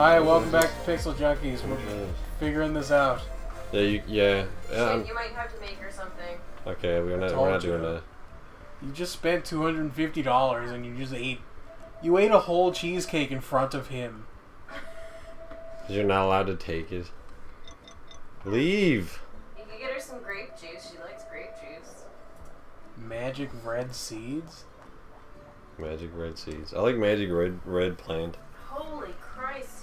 Hi, welcome back to Pixel Junkies. We're figuring this out. Yeah, You might have to make her something. Okay, we're not doing that. You just spent $250 and you ate a whole cheesecake in front of him. Cause you're not allowed to take it. Leave. You can get her some grape juice. She likes grape juice. Magic red seeds? Magic red seeds. I like magic red plant. Holy Christ.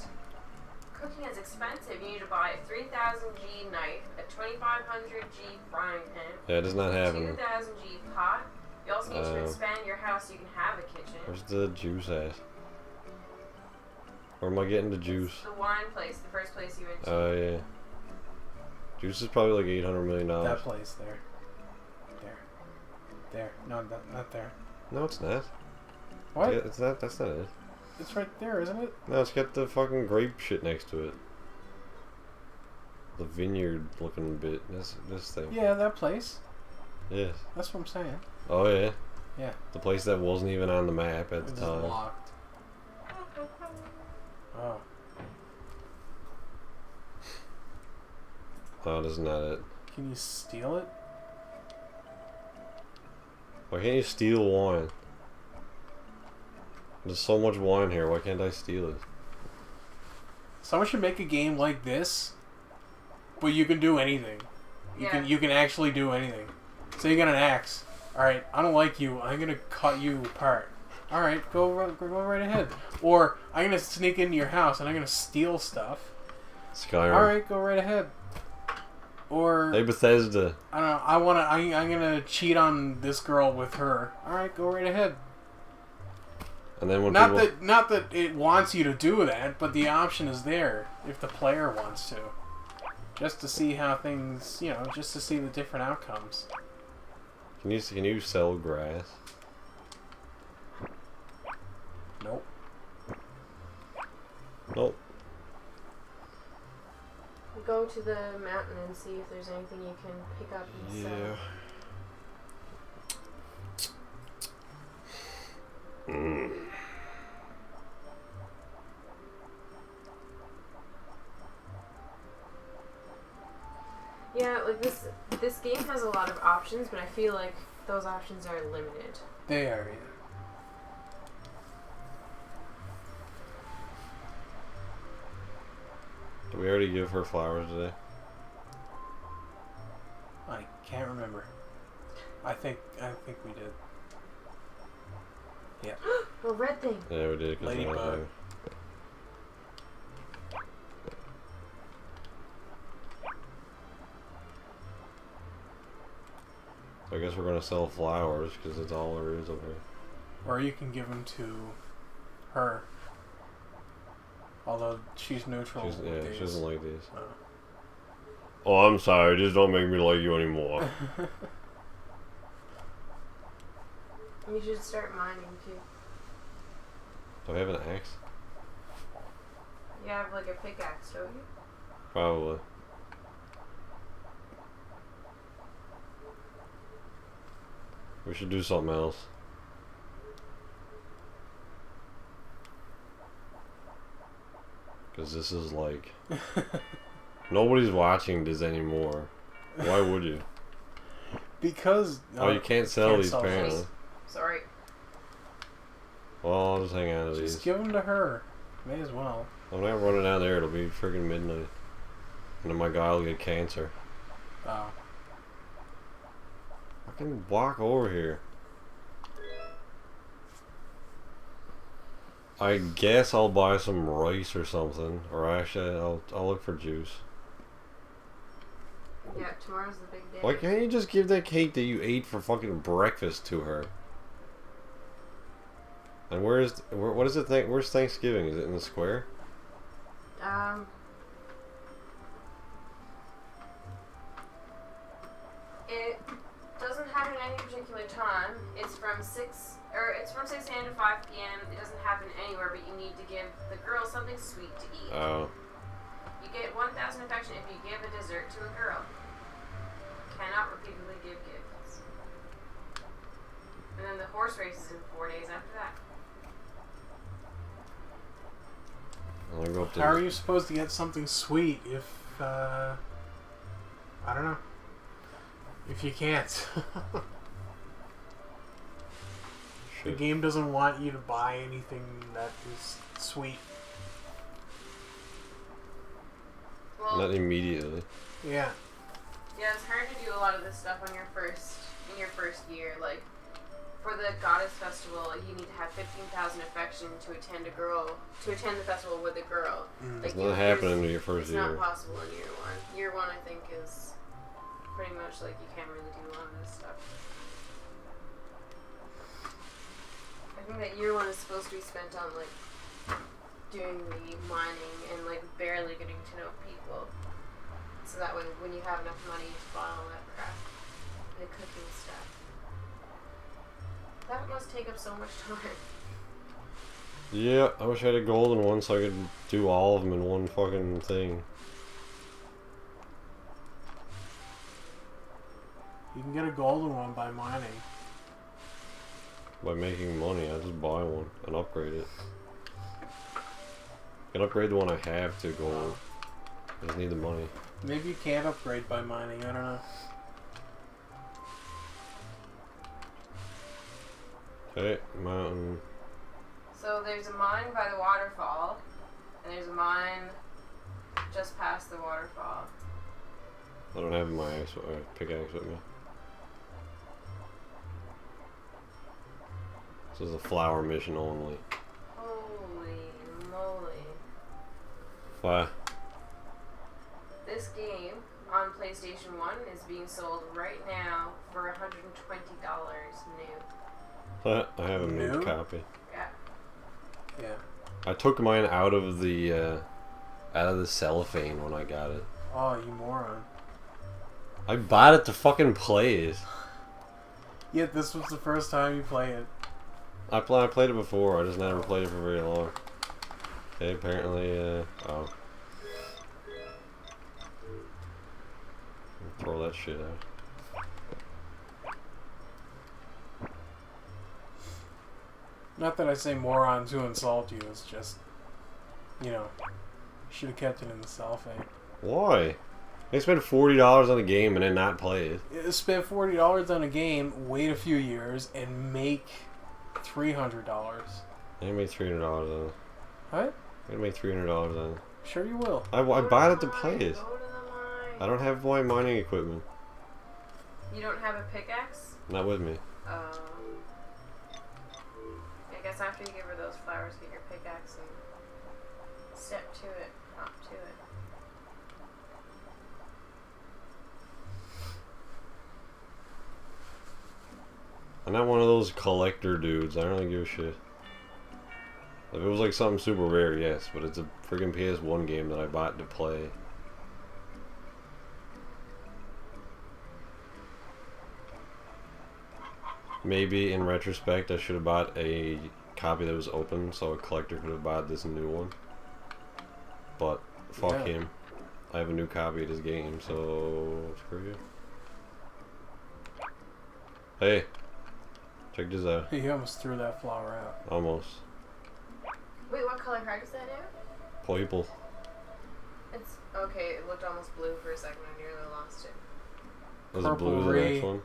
Cooking is expensive. You need to buy a 3000G knife, a 2500G frying pan, Yeah, it does not have a 2000G pot. You also need to expand your house so you can have a kitchen. Where's the juice at? Where am I getting the juice? The wine place, the first place you went to. Oh, yeah. Juice is probably like $800 million. That place there. There. No, not there. No, it's not. What? It's not. That's not it. It's right there, isn't it? No, it's got the fucking grape shit next to it. The vineyard looking bit. This thing. Yeah, that place. Yes. That's what I'm saying. Oh, yeah. Yeah. The place that wasn't even on the map at It's the just time. locked. Oh. Oh, that's not it. Can you steal it? Why can't you steal wine? There's so much wine here, why can't I steal it? Someone should make a game like this, but you can do anything. You can actually do anything. So you got an axe. Alright, I don't like you. I'm gonna cut you apart. Alright, go right ahead. Or I'm gonna sneak into your house and I'm gonna steal stuff. Skyrim. Alright, go right ahead. Or Hey, Bethesda. I don't know, I'm gonna cheat on this girl with her. Alright, go right ahead. And then when Not that it wants you to do that, but the option is there if the player wants to. Just to see how things, just to see the different outcomes. Can you sell grass? Nope. Nope. Go to the mountain and see if there's anything you can pick up and sell. Yeah, like this game has a lot of options, but I feel like those options are limited. They are, yeah. Did we already give her flowers today? I can't remember. I think we did. Yeah. A red thing. Yeah, we did. Ladybug. I guess we're gonna sell flowers because it's all there is over here. Or you can give them to her. Although she's neutral. She doesn't like these. Oh. Oh, I'm sorry. Just don't make me like you anymore. You should start mining too. Do I have an axe? You have like a pickaxe, don't you? Probably. We should do something else. Because this is like... Nobody's watching this anymore. Why would you? Because... Oh, you can't sell these apparently. Sorry. Well, I'll just hang on to these. Just give them to her. May as well. I'm not running down there. It'll be freaking midnight. And then my guy will get cancer. Oh. I can walk over here. I guess I'll buy some rice or something. Or actually, I'll look for juice. Yeah, tomorrow's the big day. Why can't you just give that cake that you ate for fucking breakfast to her? And what is it? Where's Thanksgiving? Is it in the square? It doesn't happen at any particular time. It's from 6 a.m. to 5 p.m. It doesn't happen anywhere, but you need to give the girl something sweet to eat. Oh. You get 1,000 affection if you give a dessert to a girl. Cannot repeatedly give gifts. And then the horse race is in 4 days after that. I'll go up to How are you supposed to get something sweet if, I don't know. If you can't. The Shit. game doesn't want you to buy anything that is sweet. Well, Not immediately. Yeah. yeah, it's hard to do a lot of this stuff on your first year. Like, for the Goddess Festival, you need to have 15,000 affection to attend the festival with a girl. Mm. It's not happening in your first It's year. not possible in year one. Year one, I think, is pretty much like you can't really do a lot of this stuff. I think that year one is supposed to be spent on like doing the mining and like barely getting to know people. So that way, when you have enough money to buy all that crap, the cooking stuff, that must take up so much time. Yeah, I wish I had a golden one so I could do all of them in one fucking thing. You can get a golden one by mining. By making money, I just buy one and upgrade it. I can upgrade the one I have to gold. I just need the money. Maybe you can't upgrade by mining, I don't know. Okay, mountain. So there's a mine by the waterfall, and there's a mine just past the waterfall. I don't have my pickaxe with me. This is a flower mission only. Holy moly. Why? This game on PlayStation 1 is being sold right now for $120 new. I have a new New? copy. Yeah. Yeah. I took mine out of the cellophane when I got it. Oh, you moron. I bought it to fucking play it. Yeah, this was the first time you play it. I played it before, I just never played it for very long. Okay, apparently, oh. Throw that shit out. Not that I say moron to insult you, it's just, you know, should have kept it in the cellophane. Why? They spent $40 on a game and then not play it. Spend $40 on a game, wait a few years, and make $300. I can make $300 on it. What? I can make $300 on it. Sure you will. I bought it to play it. Go to the mine. I don't have my mining equipment. You don't have a pickaxe? Not with me. I guess after you give her those flowers, get your pickaxe and step to it, hop to it. I'm not one of those collector dudes. I don't really give a shit. If it was like something super rare, yes, but it's a friggin' PS1 game that I bought to play. Maybe in retrospect I should have bought a copy that was open so a collector could have bought this new one. But fuck Yeah. him. I have a new copy of this game, so screw you. Hey, check this out. He almost threw that flower out. Almost. Wait, what color card is that now? Purple. It's okay. It looked almost blue for a second. I nearly lost it. Was it blue the next one?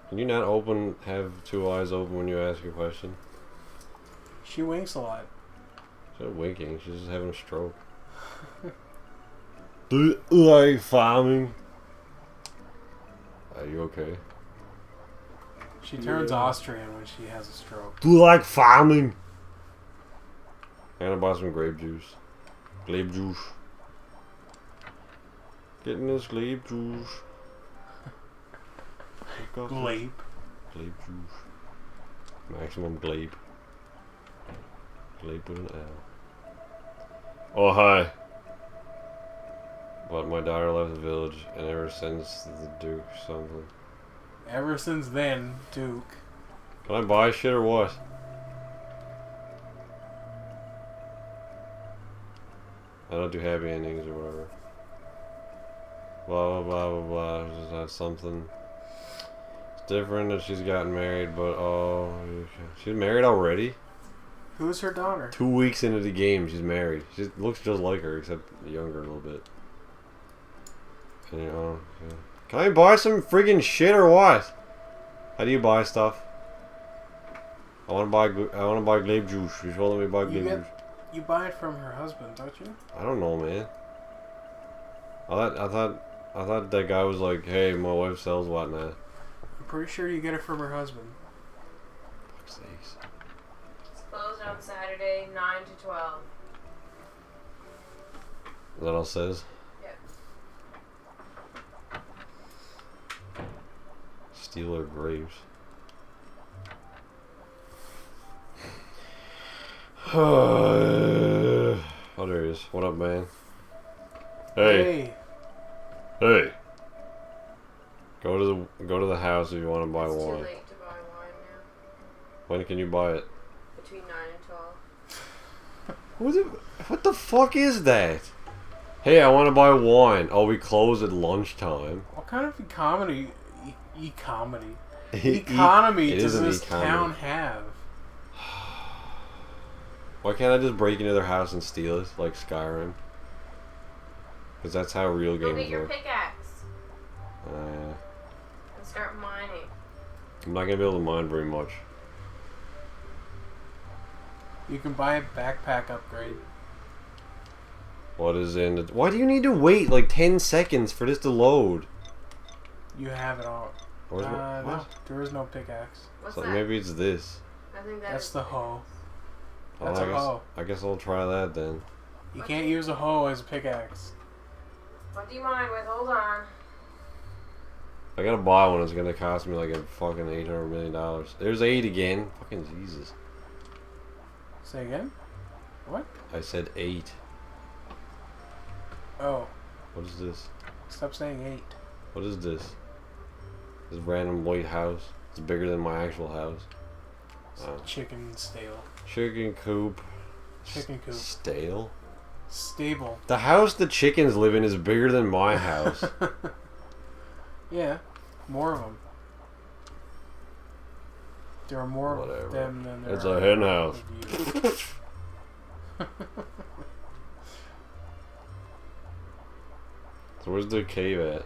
Can you not have two eyes open when you ask a question? She winks a lot. She's not winking, she's just having a stroke. Do you like farming? Are you okay? She turns Austrian when she has a stroke. Do you like farming? I'm gonna buy some grape juice. Grape juice. Getting this grape juice. Glape. Glape juice. Maximum glape. Glape with an L. Oh, hi. But my daughter left the village, and ever since the Duke something. Ever since then, Duke. Can I buy shit or what? I don't do happy endings or whatever. Blah blah blah blah blah. Just have something. It's different that she's gotten married, but oh, she's married already. Who's her daughter? 2 weeks into the game, she's married. She looks just like her, except younger a little bit. And, you know, yeah. Can I buy some friggin' shit or what? How do you buy stuff? I wanna buy grape juice. You told me to buy grape juice. You buy it from her husband, don't you? I don't know, man. I thought that guy was like, hey, my wife sells whatnot. I'm pretty sure you get it from her husband. Fuck's sakes. It's closed on Saturday, 9 to 12. Is that all it says? Yep. Steeler grapes. Oh, there he is. What up, man? Hey. Hey. Go to the house if you want to buy It's wine. too late to buy wine now. When can you buy it? Between 9 and 12. What the fuck is that? Hey, I want to buy wine. Oh, we close at lunchtime. What kind of economy It does is an this economy. town have? Why can't I just break into their house and steal it, like Skyrim? Because that's how real Go get games your work. pickaxe and start mining. I'm not gonna be able to mine very much. You can buy a backpack upgrade. What is in it? Why do you need to wait like 10 seconds for this to load? You have it all. Where's my, No, what? there is no pickaxe. What's So that? maybe it's this. I think that That's is the pickaxe. hoe. Oh, That's a hoe. I guess I'll try that then. You can't use a hoe as a pickaxe. What do you mine with? Hold on. I gotta buy one. It's gonna cost me like a fucking $800 million. There's 8 again. Fucking Jesus. Say again? What? I said 8. Oh, What is this? stop saying 8. What is this? This random white house. It's bigger than my actual house. Oh. Chicken stale. Chicken coop. Chicken coop. Stale? Stable. The house the chickens live in is bigger than my house. Yeah, more of them. There are more Whatever. of them than there It's are a hen house. of you. So where's the cave at?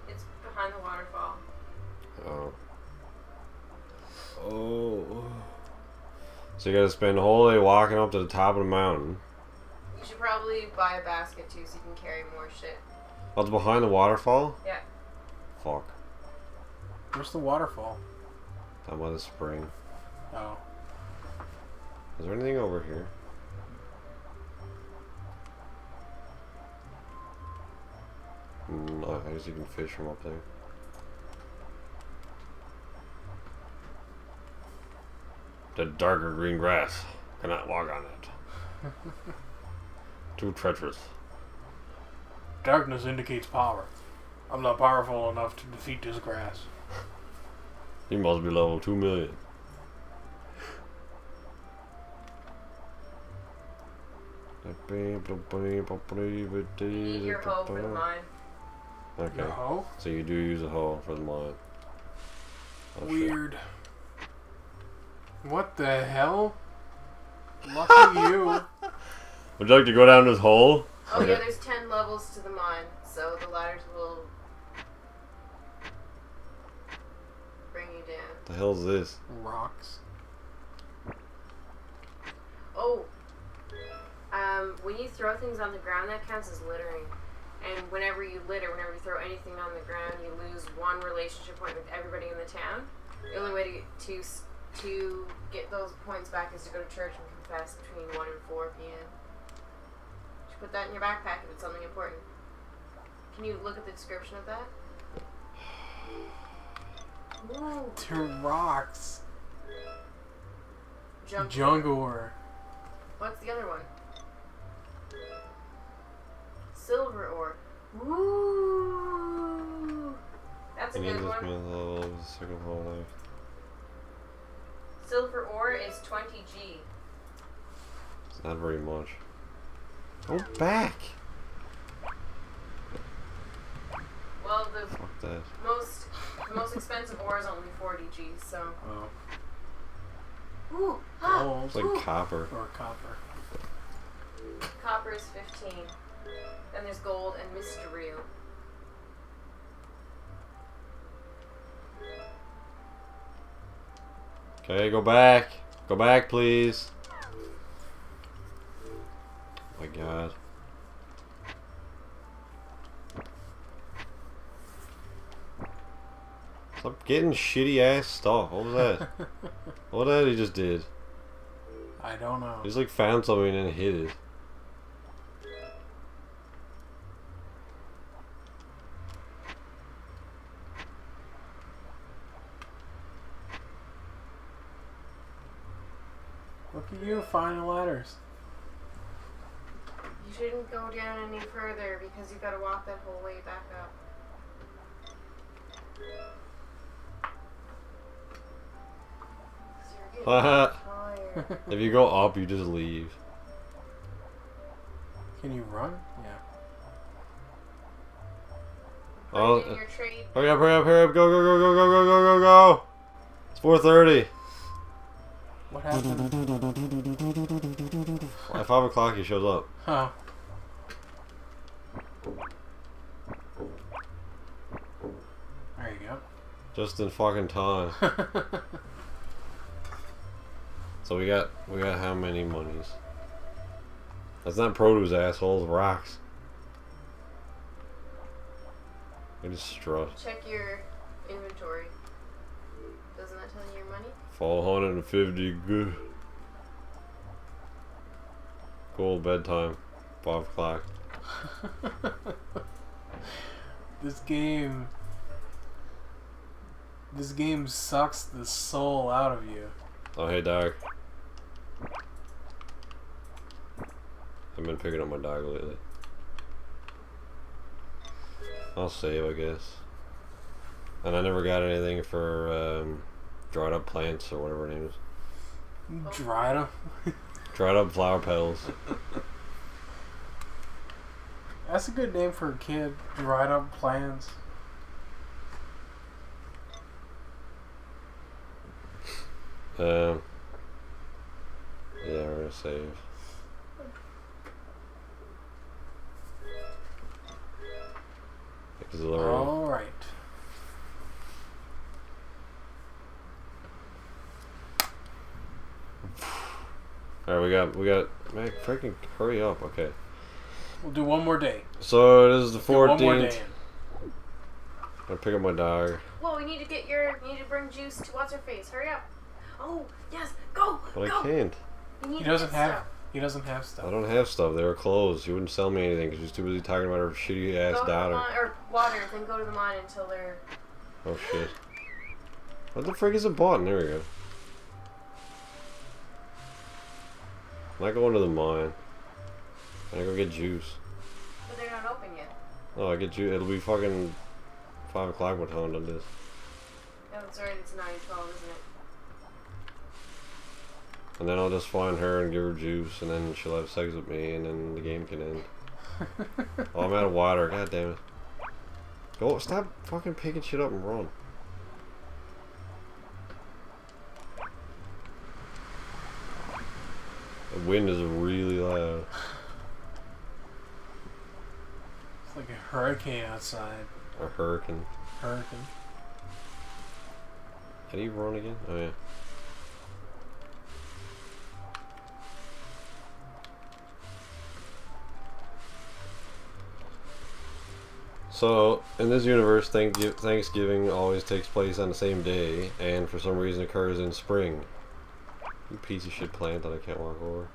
It's behind the waterfall. Oh. Oh. So you gotta spend the whole day walking up to the top of the mountain. You should probably buy a basket too so you can carry more shit. Oh, it's behind the waterfall? Yeah. Fuck. Where's the waterfall? Down by the spring. Oh. Is there anything over here? No, I guess you can fish from up there. The darker green grass. Cannot walk on it. Too treacherous. Darkness indicates power. I'm not powerful enough to defeat this grass. He must be level 2 million. You need your hoe for the mine. Okay, Your hoe? so you do use a hoe for the mine. Oh, shit. Weird. What the hell? Lucky you. Would you like to go down this hole? Oh Okay. yeah, there's 10 levels to the mine, so the ladders will bring you down. What the hell's this? Rocks. Oh, when you throw things on the ground, that counts as littering. And whenever you litter, whenever you throw anything on the ground, you lose 1 relationship point with everybody in the town. The only way to get those points back is to go to church and confess between 1 and 4 p.m. You should put that in your backpack if it's something important. Can you look at the description of that? Ooh, To rocks. junk. Jungor. What's the other one? Silver ore. Ooh, that's a You need good this one. man level of the second whole life. Silver ore is 20G. It's not very much. Go back! Well, the Fuck that. most expensive ore is only 40G. So Oh. Ooh, ah, Gold It's like copper. or copper. Copper is 15. Then there's gold and mysterio. Okay, go back. Go back, please. Oh my god. Stop getting shitty ass stuff. What was that? What was that he just did? I don't know. He just like found something and hit it. Look at you finding letters. You shouldn't go down any further because you gotta walk that whole way back up. You're getting tired. If you go up, you just leave. Can you run? Yeah. Oh, Put it in your trade. hurry up, hurry up, hurry up. Go, go, go, go, go, go, go, go, go. It's 4:30. What happened? At 5 o'clock, he shows up. Huh. There you go. Just in fucking time. So we got how many monies? That's not produce, assholes. Rocks. I just strut. Check your inventory. Doesn't that tell you your money? 450 good. Cool, bedtime. 5 o'clock. This game sucks the soul out of you. Oh, hey, dog. I've been picking up my dog lately. I'll save, I guess. And I never got anything for dried up plants or whatever her name is. Dried up. Dried up flower petals. That's a good name for a kid. Dried up plants. Yeah, we're gonna save. Auxiliary. All right. Alright, we got. Man, freaking hurry up. Okay. We'll do one more day. So it is the Do one more 14th. day. I'm gonna pick up my dog. Whoa, you need to bring juice to what's her face. Hurry up. Oh, yes, go, But go. I can't. You need He to doesn't get have. stuff. He doesn't have stuff. I don't have stuff. They were closed. She wouldn't sell me anything because she was too busy talking about her shitty ass Go to the daughter. mine, or water, then go to the mine until they're... Oh shit. What the frick is a button? There we go. I'm not going to the mine. I go get juice. But they're not open yet. Oh, I get juice. It'll be fucking 5 o'clock by the time I done this. No, it's already, it's 9:12, isn't it? And then I'll just find her and give her juice, and then she'll have sex with me, and then the game can end. Oh, I'm out of water. God damn it. Go, stop fucking picking shit up and run. The wind is really loud. It's like a hurricane outside. A hurricane. Hurricane. How do you run again? Oh yeah. So, in this universe, Thanksgiving always takes place on the same day, and for some reason occurs in spring. You piece of shit plant that I can't walk over.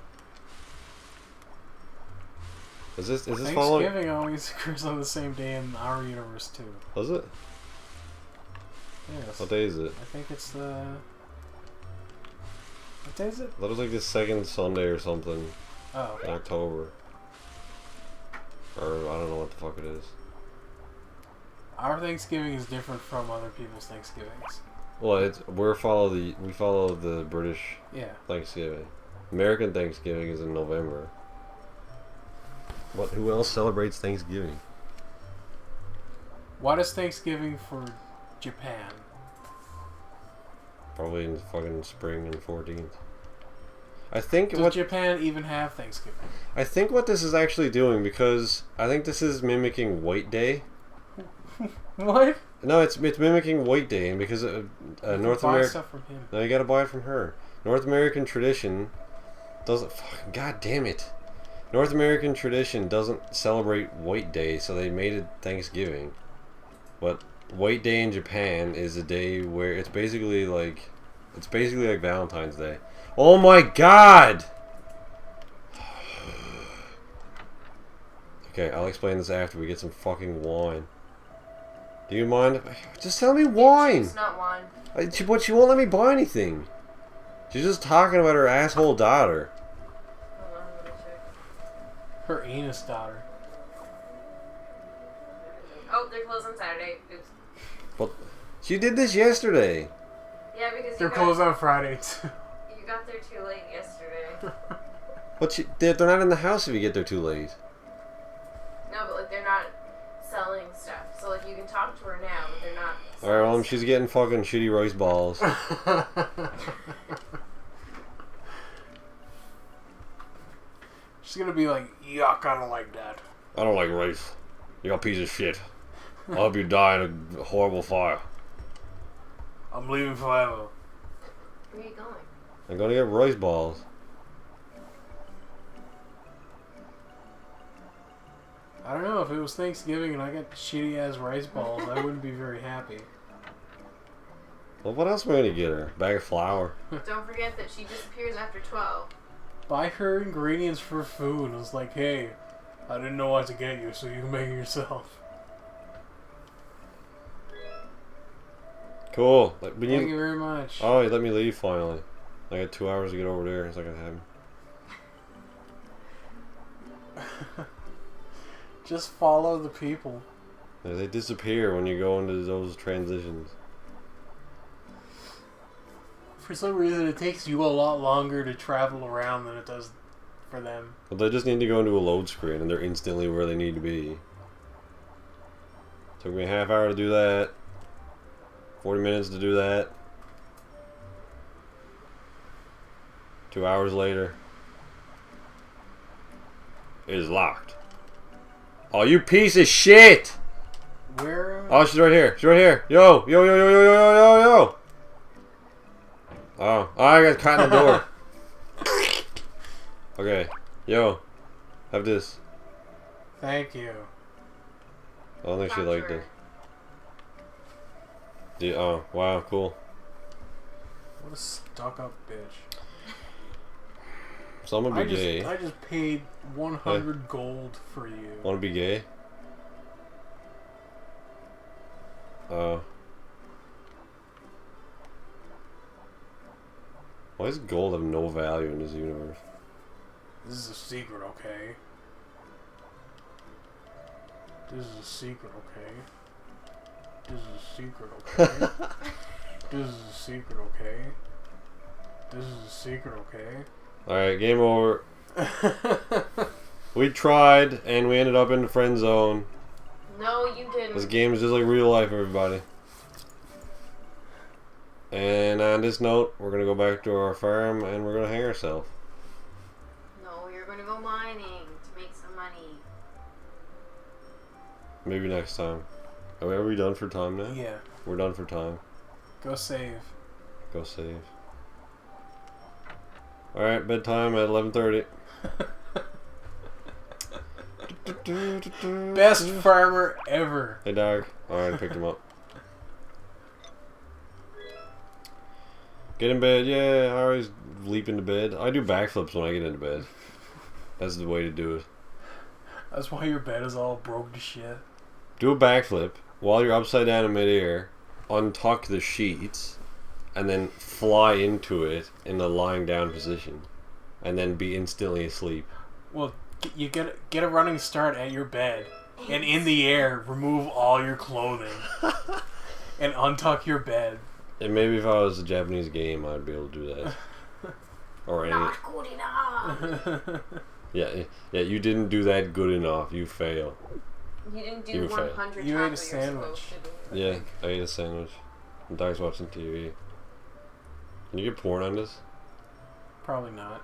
Is this following? Thanksgiving always occurs on the same day in our universe too. Does it? Yes. What day is it? I think it's the. What day is it? That was like the second Sunday or something Oh. in October. Or I don't know what the fuck it is. Our Thanksgiving is different from other people's Thanksgivings. Well, we follow the British Yeah. Thanksgiving. American Thanksgiving is in November. Who else celebrates Thanksgiving? What is Thanksgiving for Japan? Probably in fucking spring and 14th. I think Does Japan even have Thanksgiving? I think what this is actually doing, because I think this is mimicking White Day. What? No, it's mimicking White Day, and because North America. Stuff from him. No, you gotta buy it from her. North American tradition doesn't. Fucking god damn it! North American tradition doesn't celebrate White Day, so they made it Thanksgiving. But White Day in Japan is a day where it's basically like Valentine's Day. Oh my god! Okay, I'll explain this after we get some fucking wine. Do you mind? Just tell me wine! It's not wine. But she won't let me buy anything. She's just talking about her asshole daughter. Hold on, let me check. Her anus daughter. Oh, they're closed on Saturday. Oops. But she did this yesterday. Yeah, because They're closed on Friday too. You got there too late yesterday. But they're not in the house if you get there too late. No, but like they're not selling stuff. So like you can talk to her now, but they're not. Alright, well, she's getting fucking shitty rice balls. She's gonna be like, yuck, I don't like that. I don't like rice. You're a piece of shit. I hope you die in a horrible fire. I'm leaving forever. Where are you going? I'm gonna get rice balls. I don't know, if it was Thanksgiving and I got shitty ass rice balls, I wouldn't be very happy. Well, what else am I gonna get her? Bag of flour. Don't forget that she disappears after 12. Buy her ingredients for food. It's like, hey, I didn't know what to get you, so you can make it yourself. Cool. Thank you very much. Oh, you let me leave finally. I got 2 hours to get over there. It's not gonna happen. Just follow the people. Yeah, they disappear when you go into those transitions. For some reason, it takes you a lot longer to travel around than it does for them. But they just need to go into a load screen and they're instantly where they need to be. Took me a half hour to do that. 40 minutes to do that. 2 hours later. It is locked. Oh, you piece of shit! Where? Oh, she's right here. She's right here. Yo, yo, yo, yo, yo, yo, yo, yo, yo. Oh, I got caught in the door. Okay, yo, have this. Thank you. I don't think she liked it. Oh, wow, cool. What a stuck-up bitch. So I'm gonna be gay. I just paid 100 gold for you. Wanna be gay? Why does gold have no value in this universe? This is a secret, okay? This is a secret, okay? This is a secret, okay? This is a secret, okay? This is a secret, okay? Alright, game over. We tried, and we ended up in the friend zone. No, you didn't. This game is just like real life, everybody. And on this note, we're gonna go back to our farm, and we're gonna hang ourselves. No, you're gonna go mining to make some money. Maybe next time. Are we done for time now? Yeah. We're done for time. Go save. Go save. Alright, bedtime at 11:30. Best farmer ever. Hey dog. Alright, I picked him up. Get in bed, yeah, I always leap into bed. I do backflips when I get into bed. That's the way to do it. That's why your bed is all broke to shit. Do a backflip while you're upside down in midair, untuck the sheets, and then fly into it in a lying down position. And then be instantly asleep. Well, you get a running start at your bed, and in the air, remove all your clothing, and untuck your bed. And maybe if I was a Japanese game, I'd be able to do that. Or any. Not good enough. Yeah, you didn't do that good enough. You fail. You didn't do You 100 failed. times You ate a what sandwich. You're supposed to do. Yeah, I ate a sandwich. And Dog's watching TV. Can you get porn on this? Probably not.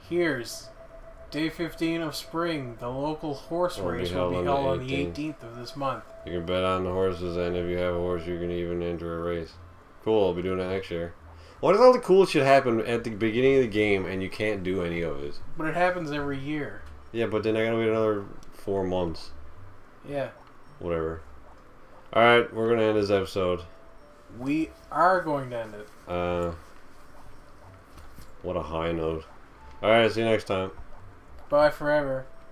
Here's day 15 of spring. The local horse Will be race held will be on the held on the 18th. 18th of this month. You can bet on the horses, and if you have a horse, you can even enter a race. Cool, I'll be doing that next year. Why does all the cool shit happen at the beginning of the game and you can't do any of it? But it happens every year. Yeah, but then I gotta wait another 4 months. Yeah. Whatever. Alright, we're gonna end this episode. We are going to end it. What a high note. Alright, see you next time. Bye forever.